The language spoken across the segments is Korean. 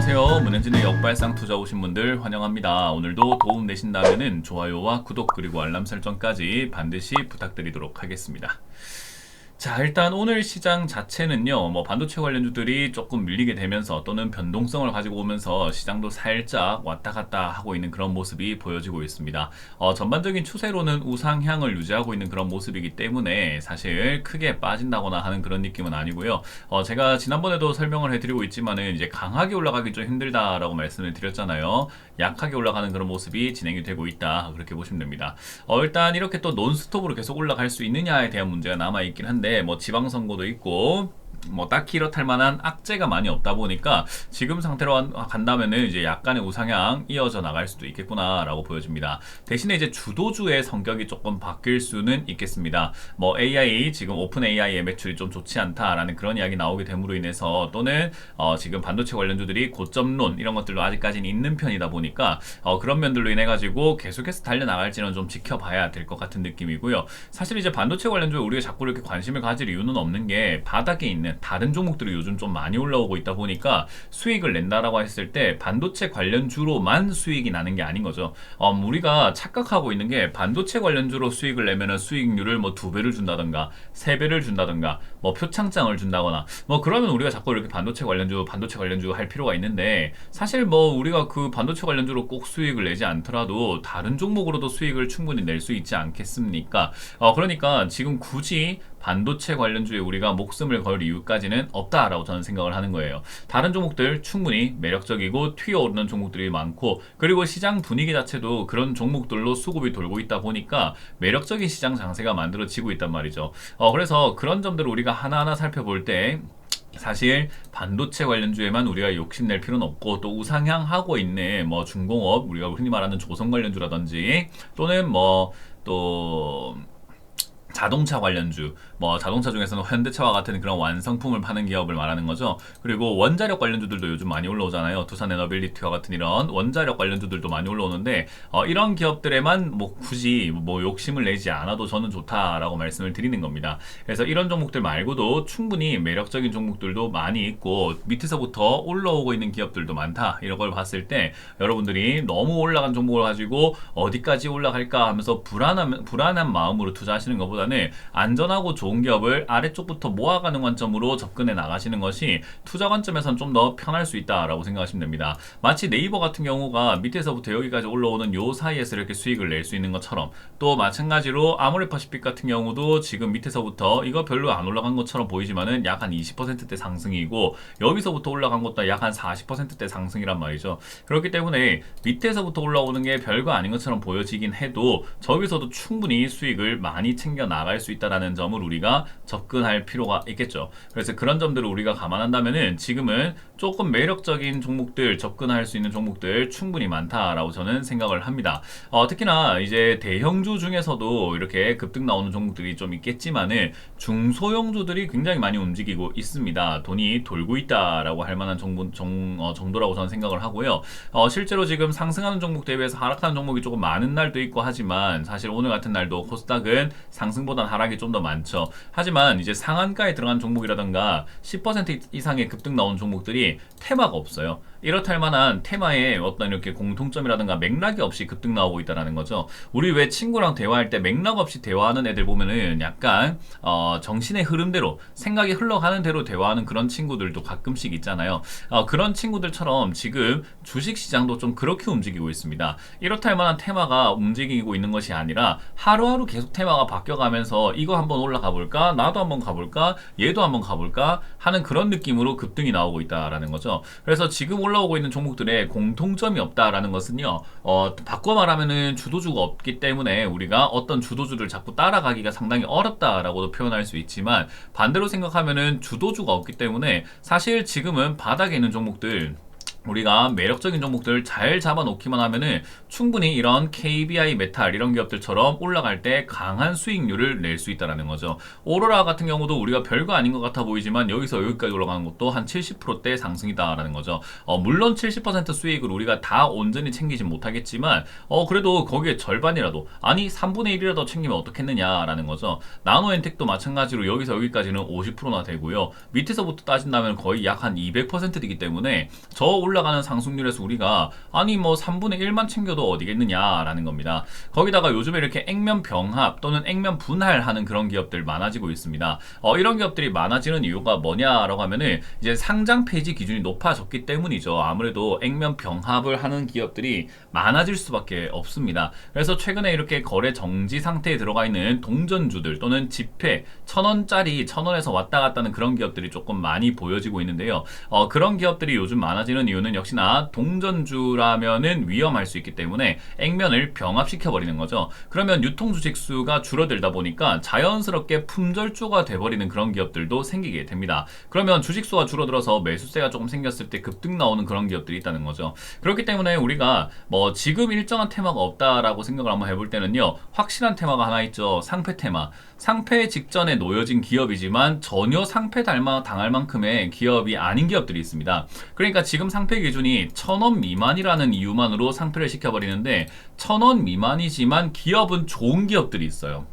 안녕하세요. 문현진의 역발상 투자 오신 분들 환영합니다. 오늘도 도움 되신다면 좋아요와 구독 그리고 알람 설정까지 반드시 부탁드리도록 하겠습니다. 자, 일단 오늘 시장 자체는요, 반도체 관련주들이 조금 밀리게 되면서 또는 변동성을 가지고 오면서 시장도 살짝 왔다 갔다 하고 있는 그런 모습이 보여지고 있습니다. 전반적인 추세로는 우상향을 유지하고 있는 그런 모습이기 때문에 사실 크게 빠진다거나 하는 그런 느낌은 아니고요. 제가 지난번에도 설명을 해드리고 있지만은 이제 강하게 올라가기 좀 힘들다라고 말씀을 드렸잖아요. 약하게 올라가는 그런 모습이 진행이 되고 있다. 그렇게 보시면 됩니다. 일단 이렇게 또 논스톱으로 계속 올라갈 수 있느냐에 대한 문제가 남아있긴 한데, 지방선거도 있고, 딱히 이렇할 만한 악재가 많이 없다 보니까 지금 상태로 간다면은 이제 약간의 우상향 이어져 나갈 수도 있겠구나라고 보여집니다. 대신에 이제 주도주의 성격이 조금 바뀔 수는 있겠습니다. AI 지금 오픈 AI의 매출이 좀 좋지 않다라는 그런 이야기 나오게 됨으로 인해서 또는 지금 반도체 관련주들이 고점론 이런 것들도 아직까지는 있는 편이다 보니까 그런 면들로 인해 가지고 계속해서 달려나갈지는 좀 지켜봐야 될 것 같은 느낌이고요. 사실 이제 반도체 관련주에 우리가 자꾸 이렇게 관심을 가질 이유는 없는 게 바닥에 있는 다른 종목들이 요즘 좀 많이 올라오고 있다 보니까 수익을 낸다라고 했을 때 반도체 관련주로만 수익이 나는 게 아닌 거죠. 우리가 착각하고 있는 게 반도체 관련주로 수익을 내면은 수익률을 2배를 준다던가 3배를 준다던가 표창장을 준다거나 그러면 우리가 자꾸 이렇게 반도체 관련주 할 필요가 있는데, 사실 우리가 그 반도체 관련주로 꼭 수익을 내지 않더라도 다른 종목으로도 수익을 충분히 낼 수 있지 않겠습니까? 그러니까 지금 굳이 반도체 관련주에 우리가 목숨을 걸 이유까지는 없다라고 저는 생각을 하는 거예요. 다른 종목들 충분히 매력적이고 튀어오르는 종목들이 많고, 그리고 시장 분위기 자체도 그런 종목들로 수급이 돌고 있다 보니까 매력적인 시장 장세가 만들어지고 있단 말이죠. 그래서 그런 점들을 우리가 하나하나 살펴볼 때 사실 반도체 관련주에만 우리가 욕심낼 필요는 없고, 또 우상향하고 있는 중공업, 우리가 흔히 말하는 조선 관련주라든지 또는 또 자동차 관련주, 자동차 중에서는 현대차와 같은 그런 완성품을 파는 기업을 말하는 거죠. 그리고 원자력 관련주들도 요즘 많이 올라오잖아요. 두산 에너빌리티와 같은 이런 원자력 관련주들도 많이 올라오는데, 이런 기업들에만 굳이 욕심을 내지 않아도 저는 좋다라고 말씀을 드리는 겁니다. 그래서 이런 종목들 말고도 충분히 매력적인 종목들도 많이 있고, 밑에서부터 올라오고 있는 기업들도 많다. 이런 걸 봤을 때 여러분들이 너무 올라간 종목을 가지고 어디까지 올라갈까 하면서 불안한 마음으로 투자하시는 것보다 안전하고 좋은 기업을 아래쪽부터 모아가는 관점으로 접근해 나가시는 것이 투자 관점에서는 좀 더 편할 수 있다라고 생각하시면 됩니다. 마치 네이버 같은 경우가 밑에서부터 여기까지 올라오는 요 사이에서 이렇게 수익을 낼 수 있는 것처럼, 또 마찬가지로 아모레퍼시픽 같은 경우도 지금 밑에서부터 이거 별로 안 올라간 것처럼 보이지만은 약 한 20%대 상승이고, 여기서부터 올라간 것도 약 한 40%대 상승이란 말이죠. 그렇기 때문에 밑에서부터 올라오는 게 별거 아닌 것처럼 보여지긴 해도 저기서도 충분히 수익을 많이 챙겨 나갈 수 있다는 점을 우리가 접근할 필요가 있겠죠. 그래서 그런 점들을 우리가 감안한다면은 지금은 조금 매력적인 종목들, 접근할 수 있는 종목들 충분히 많다라고 저는 생각을 합니다. 특히나 이제 대형주 중에서도 이렇게 급등 나오는 종목들이 좀 있겠지만은 중소형주들이 굉장히 많이 움직이고 있습니다. 돈이 돌고 있다라고 할 만한 정도라고 저는 생각을 하고요. 실제로 지금 상승하는 종목 대비해서 하락하는 종목이 조금 많은 날도 있고 하지만, 사실 오늘 같은 날도 코스닥은 상승보단 하락이 좀 더 많죠. 하지만 이제 상한가에 들어간 종목이라던가 10% 이상의 급등 나온 종목들이 테마가 없어요. 이렇다 할 만한 테마에 어떤 이렇게 공통점이라든가 맥락이 없이 급등 나오고 있다는 거죠. 우리 왜 친구랑 대화할 때 맥락 없이 대화하는 애들 보면은 약간 정신의 흐름대로, 생각이 흘러가는 대로 대화하는 그런 친구들도 가끔씩 있잖아요. 그런 친구들처럼 지금 주식시장도 좀 그렇게 움직이고 있습니다. 이렇다 할 만한 테마가 움직이고 있는 것이 아니라 하루하루 계속 테마가 바뀌어가면서 이거 한번 올라가 볼까? 나도 한번 가볼까? 얘도 한번 가볼까? 하는 그런 느낌으로 급등이 나오고 있다라는 거죠. 그래서 지금 올라오고 있는 종목들의 공통점이 없다라는 것은요, 바꿔 말하면은 주도주가 없기 때문에 우리가 어떤 주도주를 자꾸 따라가기가 상당히 어렵다라고도 표현할 수 있지만, 반대로 생각하면은 주도주가 없기 때문에 사실 지금은 바닥에 있는 종목들, 우리가 매력적인 종목들 잘 잡아놓기만 하면은 충분히 이런 KBI 메탈 이런 기업들처럼 올라갈 때 강한 수익률을 낼 수 있다는 거죠. 오로라 같은 경우도 우리가 별거 아닌 것 같아 보이지만 여기서 여기까지 올라가는 것도 한 70%대 상승이다라는 거죠. 물론 70% 수익을 우리가 다 온전히 챙기진 못하겠지만 그래도 거기에 절반이라도, 아니 3분의 1이라도 챙기면 어떻겠느냐라는 거죠. 나노엔텍도 마찬가지로 여기서 여기까지는 50%나 되고요. 밑에서부터 따진다면 거의 약 한 200%이기 때문에 저 올라가는 상승률에서 우리가 아니 뭐 3분의 1만 챙겨도 어디겠느냐라는 겁니다. 거기다가 요즘에 이렇게 액면 병합 또는 액면 분할하는 그런 기업들 많아지고 있습니다. 이런 기업들이 많아지는 이유가 뭐냐라고 하면은 이제 상장 폐지 기준이 높아졌기 때문이죠. 아무래도 액면 병합을 하는 기업들이 많아질 수밖에 없습니다. 그래서 최근에 이렇게 거래 정지 상태에 들어가 있는 동전주들 또는 지폐 1,000원짜리 1,000원에서 왔다 갔다 하는 그런 기업들이 조금 많이 보여지고 있는데요. 그런 기업들이 요즘 많아지는 이유는 역시나 동전주라면은 위험할 수 있기 때문에 액면을 병합시켜 버리는 거죠. 그러면 유통 주식 수가 줄어들다 보니까 자연스럽게 품절주가 돼버리는 그런 기업들도 생기게 됩니다. 그러면 주식 수가 줄어들어서 매수세가 조금 생겼을 때 급등 나오는 그런 기업들이 있다는 거죠. 그렇기 때문에 우리가 뭐 지금 일정한 테마가 없다라고 생각을 한번 해볼 때는요, 확실한 테마가 하나 있죠. 상패 테마. 상패 직전에 놓여진 기업이지만 전혀 상패 당할 만큼의 기업이 아닌 기업들이 있습니다. 그러니까 지금 상패 기준이 1,000원 미만이라는 이유만으로 상패를 시켜버리는데 1,000원 미만이지만 기업은 좋은 기업들이 있어요.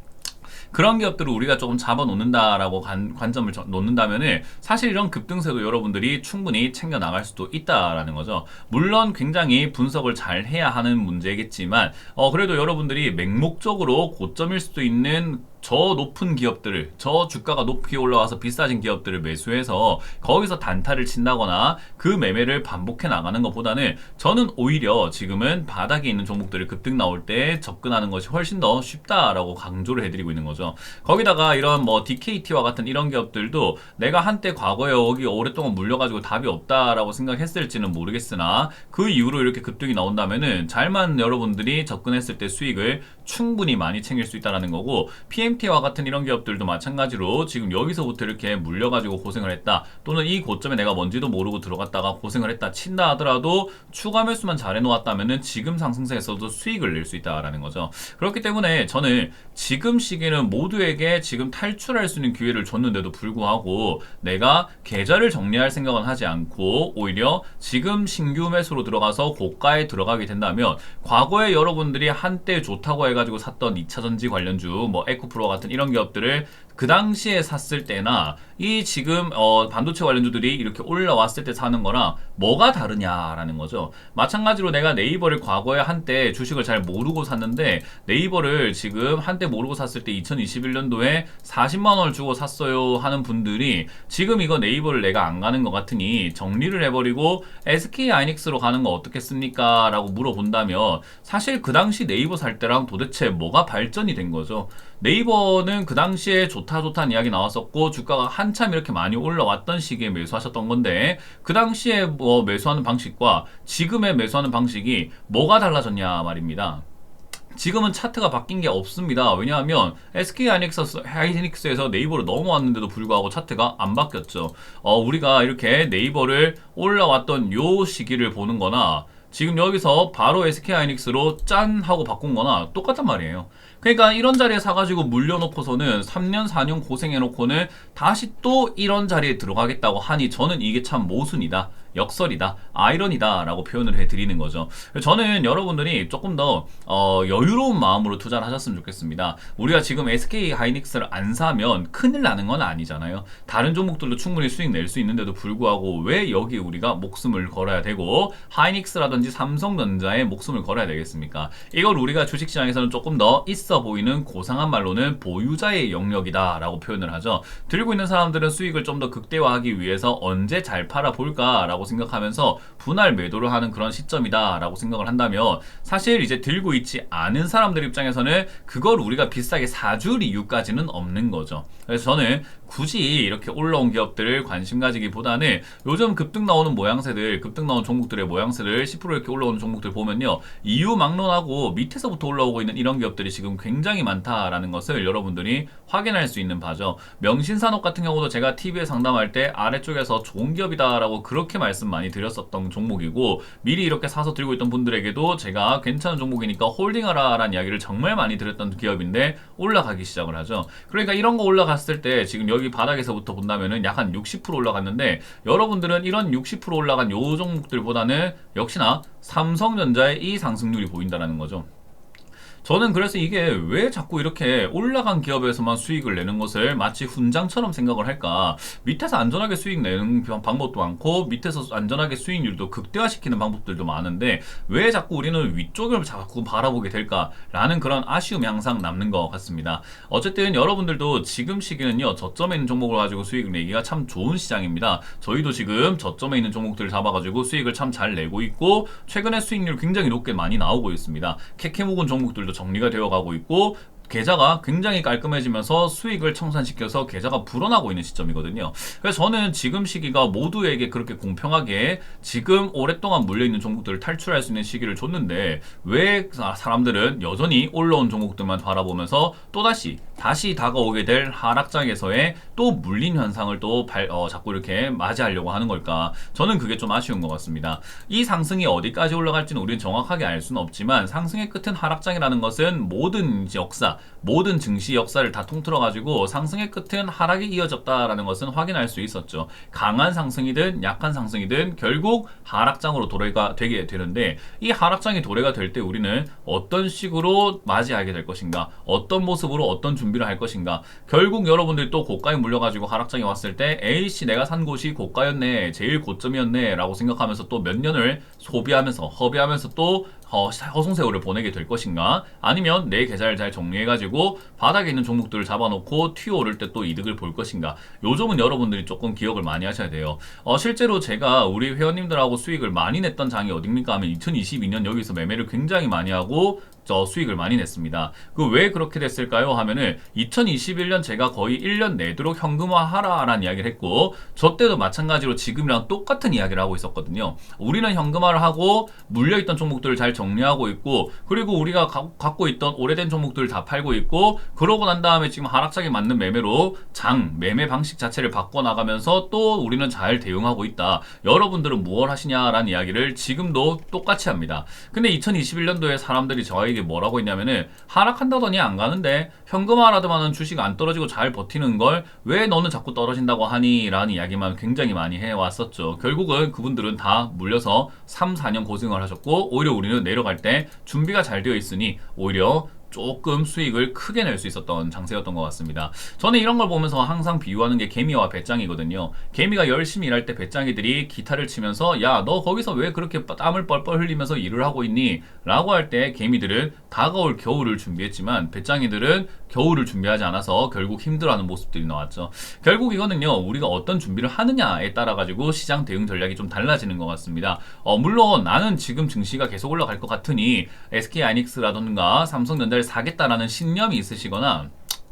그런 기업들을 우리가 조금 잡아놓는다라고 관점을 놓는다면은 사실 이런 급등세도 여러분들이 충분히 챙겨 나갈 수도 있다라는 거죠. 물론 굉장히 분석을 잘 해야 하는 문제겠지만 그래도 여러분들이 맹목적으로 고점일 수도 있는 저 높은 기업들을, 저 주가가 높이 올라와서 비싸진 기업들을 매수해서 거기서 단타를 친다거나 그 매매를 반복해 나가는 것보다는 저는 오히려 지금은 바닥에 있는 종목들을 급등 나올 때 접근하는 것이 훨씬 더 쉽다라고 강조를 해드리고 있는 거죠. 거기다가 이런 뭐 DKT와 같은 이런 기업들도 내가 한때 과거에 여기 오랫동안 물려가지고 답이 없다라고 생각했을지는 모르겠으나 그 이후로 이렇게 급등이 나온다면은 잘만 여러분들이 접근했을 때 수익을 충분히 많이 챙길 수 있다는 거고, PMT와 같은 이런 기업들도 마찬가지로 지금 여기서부터 이렇게 물려가지고 고생을 했다, 또는 이 고점에 내가 뭔지도 모르고 들어갔다가 고생을 했다 친다 하더라도 추가 매수만 잘 해놓았다면은 지금 상승세에서도 수익을 낼 수 있다라는 거죠. 그렇기 때문에 저는 지금 시기는 모두에게 지금 탈출할 수 있는 기회를 줬는데도 불구하고 내가 계좌를 정리할 생각은 하지 않고 오히려 지금 신규 매수로 들어가서 고가에 들어가게 된다면, 과거에 여러분들이 한때 좋다고 해가지고 샀던 2차전지 관련주 뭐 에코프로 같은 이런 기업들을 그 당시에 샀을 때나 이 지금 반도체 관련주들이 이렇게 올라왔을 때 사는 거랑 뭐가 다르냐라는 거죠. 마찬가지로 내가 네이버를 과거에 한때 주식을 잘 모르고 샀는데 네이버를 지금 한때 모르고 샀을 때 2021년도에 40만 원을 주고 샀어요 하는 분들이 지금 이거 네이버를 내가 안 가는 것 같으니 정리를 해버리고 SK하이닉스로 가는 거 어떻겠습니까? 라고 물어본다면 사실 그 당시 네이버 살 때랑 도대체 뭐가 발전이 된 거죠. 네이버는 그 당시에 좋다는 이야기 나왔었고 주가가 한참 이렇게 많이 올라왔던 시기에 매수하셨던 건데, 그 당시에 뭐 매수하는 방식과 지금의 매수하는 방식이 뭐가 달라졌냐 말입니다. 지금은 차트가 바뀐 게 없습니다. 왜냐하면 SK하이닉스에서 네이버로 넘어왔는데도 불구하고 차트가 안 바뀌었죠. 우리가 이렇게 네이버를 올라왔던 요 시기를 보는 거나 지금 여기서 바로 SK하이닉스로 짠 하고 바꾼 거나 똑같단 말이에요. 그러니까 이런 자리에 사가지고 물려놓고서는 3년 4년 고생해놓고는 다시 또 이런 자리에 들어가겠다고 하니 저는 이게 참 모순이다, 역설이다, 아이러니다 라고 표현을 해드리는 거죠. 저는 여러분들이 조금 더 여유로운 마음으로 투자를 하셨으면 좋겠습니다. 우리가 지금 SK하이닉스를 안 사면 큰일 나는 건 아니잖아요. 다른 종목들도 충분히 수익 낼 수 있는데도 불구하고 왜 여기 우리가 목숨을 걸어야 되고 하이닉스라든지 삼성전자에 목숨을 걸어야 되겠습니까? 이걸 우리가 주식시장에서는 조금 더 있어 보이는 고상한 말로는 보유자의 영역이다 라고 표현을 하죠. 들고 있는 사람들은 수익을 좀 더 극대화하기 위해서 언제 잘 팔아볼까 라고 생각하면서 분할 매도를 하는 그런 시점이다 라고 생각을 한다면, 사실 이제 들고 있지 않은 사람들 입장에서는 그걸 우리가 비싸게 사줄 이유까지는 없는 거죠. 그래서 저는 굳이 이렇게 올라온 기업들을 관심 가지기보다는 요즘 급등 나오는 모양새들, 급등 나오는 종목들의 모양새들 10% 이렇게 올라오는 종목들 보면요, 이유 막론하고 밑에서부터 올라오고 있는 이런 기업들이 지금 굉장히 많다라는 것을 여러분들이 확인할 수 있는 바죠. 명신산업 같은 경우도 제가 TV에 상담할 때 아래쪽에서 좋은 기업이다라고 그렇게 말씀 많이 드렸었던 종목이고, 미리 이렇게 사서 들고 있던 분들에게도 제가 괜찮은 종목이니까 홀딩하라 라는 이야기를 정말 많이 드렸던 기업인데 올라가기 시작을 하죠. 그러니까 이런 거 올라갔을 때 지금 여기 바닥에서부터 본다면은 약 한 60% 올라갔는데, 여러분들은 이런 60% 올라간 요 종목들보다는 역시나 삼성전자의 이 상승률이 보인다는 거죠. 저는 그래서 이게 왜 자꾸 이렇게 올라간 기업에서만 수익을 내는 것을 마치 훈장처럼 생각을 할까? 밑에서 안전하게 수익 내는 방법도 많고 밑에서 안전하게 수익률도 극대화시키는 방법들도 많은데 왜 자꾸 우리는 위쪽을 자꾸 바라보게 될까라는 그런 아쉬움이 항상 남는 것 같습니다. 어쨌든 여러분들도 지금 시기는요, 저점에 있는 종목을 가지고 수익을 내기가 참 좋은 시장입니다. 저희도 지금 저점에 있는 종목들을 잡아가지고 수익을 참 잘 내고 있고 최근에 수익률 굉장히 높게 많이 나오고 있습니다. 캐캐 묵은 종목들도 정리가 되어가고 있고 계좌가 굉장히 깔끔해지면서 수익을 청산시켜서 계좌가 불어나고 있는 시점이거든요. 그래서 저는 지금 시기가 모두에게 그렇게 공평하게 지금 오랫동안 물려있는 종목들을 탈출할 수 있는 시기를 줬는데 왜 사람들은 여전히 올라온 종목들만 바라보면서 또다시 다가오게 될 하락장에서의 또 물린 현상을 또 자꾸 이렇게 맞이하려고 하는 걸까? 저는 그게 좀 아쉬운 것 같습니다. 이 상승이 어디까지 올라갈지는 우리는 정확하게 알 수는 없지만 상승의 끝은 하락장이라는 것은 모든 역사, 모든 증시 역사를 다 통틀어 가지고 상승의 끝은 하락이 이어졌다라는 것은 확인할 수 있었죠. 강한 상승이든 약한 상승이든 결국 하락장으로 도래가 되게 되는데 이 하락장이 도래가 될 때 우리는 어떤 식으로 맞이하게 될 것인가, 어떤 모습으로 어떤 준비를 할 것인가. 결국 여러분들이 또 고가에 물려가지고 하락장이 왔을 때 에이씨 내가 산 곳이 고가였네, 제일 고점이었네 라고 생각하면서 또 몇 년을 소비하면서 허비하면서 또 허송세월을 보내게 될 것인가, 아니면 내 계좌를 잘 정리해가지고 바닥에 있는 종목들을 잡아놓고 튀어오를 때 또 이득을 볼 것인가. 요 점은 여러분들이 조금 기억을 많이 하셔야 돼요. 실제로 제가 우리 회원님들하고 수익을 많이 냈던 장이 어딥니까 하면 2022년 여기서 매매를 굉장히 많이 하고 수익을 많이 냈습니다. 왜 그렇게 됐을까요? 하면은 2021년 제가 거의 1년 내도록 현금화하라라는 이야기를 했고 저 때도 마찬가지로 지금이랑 똑같은 이야기를 하고 있었거든요. 우리는 현금화를 하고 물려있던 종목들을 잘 정리하고 있고 그리고 우리가 갖고 있던 오래된 종목들을 다 팔고 있고 그러고 난 다음에 지금 하락장에 맞는 매매로 매매 방식 자체를 바꿔나가면서 또 우리는 잘 대응하고 있다. 여러분들은 무엇 하시냐라는 이야기를 지금도 똑같이 합니다. 근데 2021년도에 사람들이 저에게 뭐라고 했냐면은 하락한다더니 안 가는데 현금화라더만은 주식 안 떨어지고 잘 버티는 걸 왜 너는 자꾸 떨어진다고 하니? 라는 이야기만 굉장히 많이 해왔었죠. 결국은 그분들은 다 물려서 3, 4년 고생을 하셨고 오히려 우리는 내려갈 때 준비가 잘 되어 있으니 오히려 조금 수익을 크게 낼 수 있었던 장세였던 것 같습니다. 저는 이런 걸 보면서 항상 비유하는 게 개미와 배짱이거든요. 개미가 열심히 일할 때 배짱이들이 기타를 치면서 야, 너 거기서 왜 그렇게 땀을 뻘뻘 흘리면서 일을 하고 있니? 라고 할 때 개미들은 다가올 겨울을 준비했지만 배짱이들은 겨울을 준비하지 않아서 결국 힘들어하는 모습들이 나왔죠. 결국 이거는요, 우리가 어떤 준비를 하느냐에 따라 가지고 시장 대응 전략이 좀 달라지는 것 같습니다. 물론 나는 지금 증시가 계속 올라갈 것 같으니 SK하이닉스라든가 삼성전자를 사겠다라는 신념이 있으시거나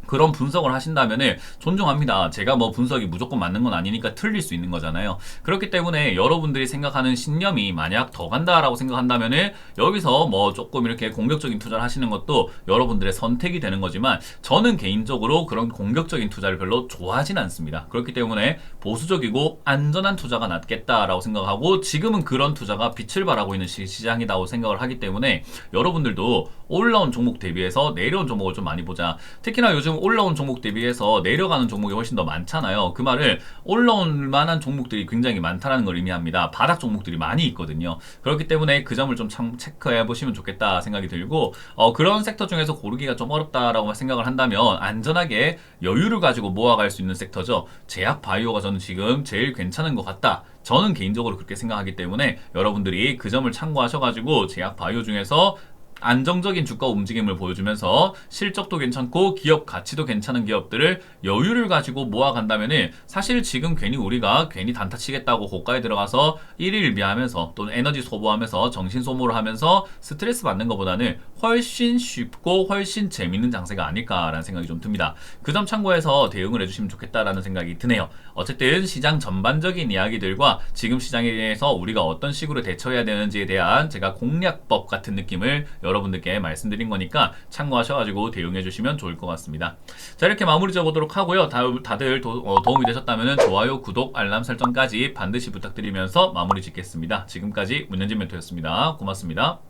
그런 분석을 하신다면은 존중합니다. 제가 뭐 분석이 무조건 맞는 건 아니니까 틀릴 수 있는 거잖아요. 그렇기 때문에 여러분들이 생각하는 신념이 만약 더 간다라고 생각한다면은 여기서 뭐 조금 이렇게 공격적인 투자를 하시는 것도 여러분들의 선택이 되는 거지만 저는 개인적으로 그런 공격적인 투자를 별로 좋아하진 않습니다. 그렇기 때문에 보수적이고 안전한 투자가 낫겠다라고 생각하고 지금은 그런 투자가 빛을 발하고 있는 시장이라고 생각을 하기 때문에 여러분들도 올라온 종목 대비해서 내려온 종목을 좀 많이 보자. 특히나 요즘 올라온 종목 대비해서 내려가는 종목이 훨씬 더 많잖아요. 그 말을 올라올 만한 종목들이 굉장히 많다는 걸 의미합니다. 바닥 종목들이 많이 있거든요. 그렇기 때문에 그 점을 좀 체크해 보시면 좋겠다 생각이 들고 그런 섹터 중에서 고르기가 좀 어렵다라고 생각을 한다면 안전하게 여유를 가지고 모아갈 수 있는 섹터죠. 제약 바이오가 저는 지금 제일 괜찮은 것 같다. 저는 개인적으로 그렇게 생각하기 때문에 여러분들이 그 점을 참고하셔가지고 제약 바이오 중에서 안정적인 주가 움직임을 보여주면서 실적도 괜찮고 기업 가치도 괜찮은 기업들을 여유를 가지고 모아간다면은 사실 지금 우리가 괜히 단타 치겠다고 고가에 들어가서 일일비하면서 또는 에너지 소모하면서 정신 소모를 하면서 스트레스 받는 것보다는 훨씬 쉽고 훨씬 재밌는 장세가 아닐까라는 생각이 좀 듭니다. 그 점 참고해서 대응을 해주시면 좋겠다라는 생각이 드네요. 어쨌든 시장 전반적인 이야기들과 지금 시장에 대해서 우리가 어떤 식으로 대처해야 되는지에 대한 제가 공략법 같은 느낌을 여러분들께 말씀드린 거니까 참고하셔가지고 대응해 주시면 좋을 것 같습니다. 자, 이렇게 마무리 지어보도록 하고요. 다들 도움이 되셨다면 좋아요, 구독, 알람 설정까지 반드시 부탁드리면서 마무리 짓겠습니다. 지금까지 문현진 멘토였습니다. 고맙습니다.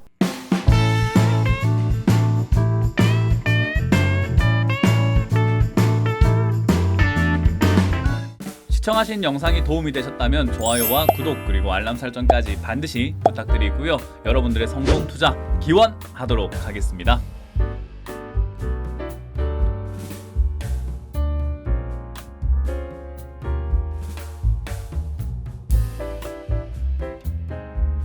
시청하신 영상이 도움이 되셨다면 좋아요와 구독 그리고 알람 설정까지 반드시 부탁드리고요. 여러분들의 성공 투자 기원하도록 하겠습니다.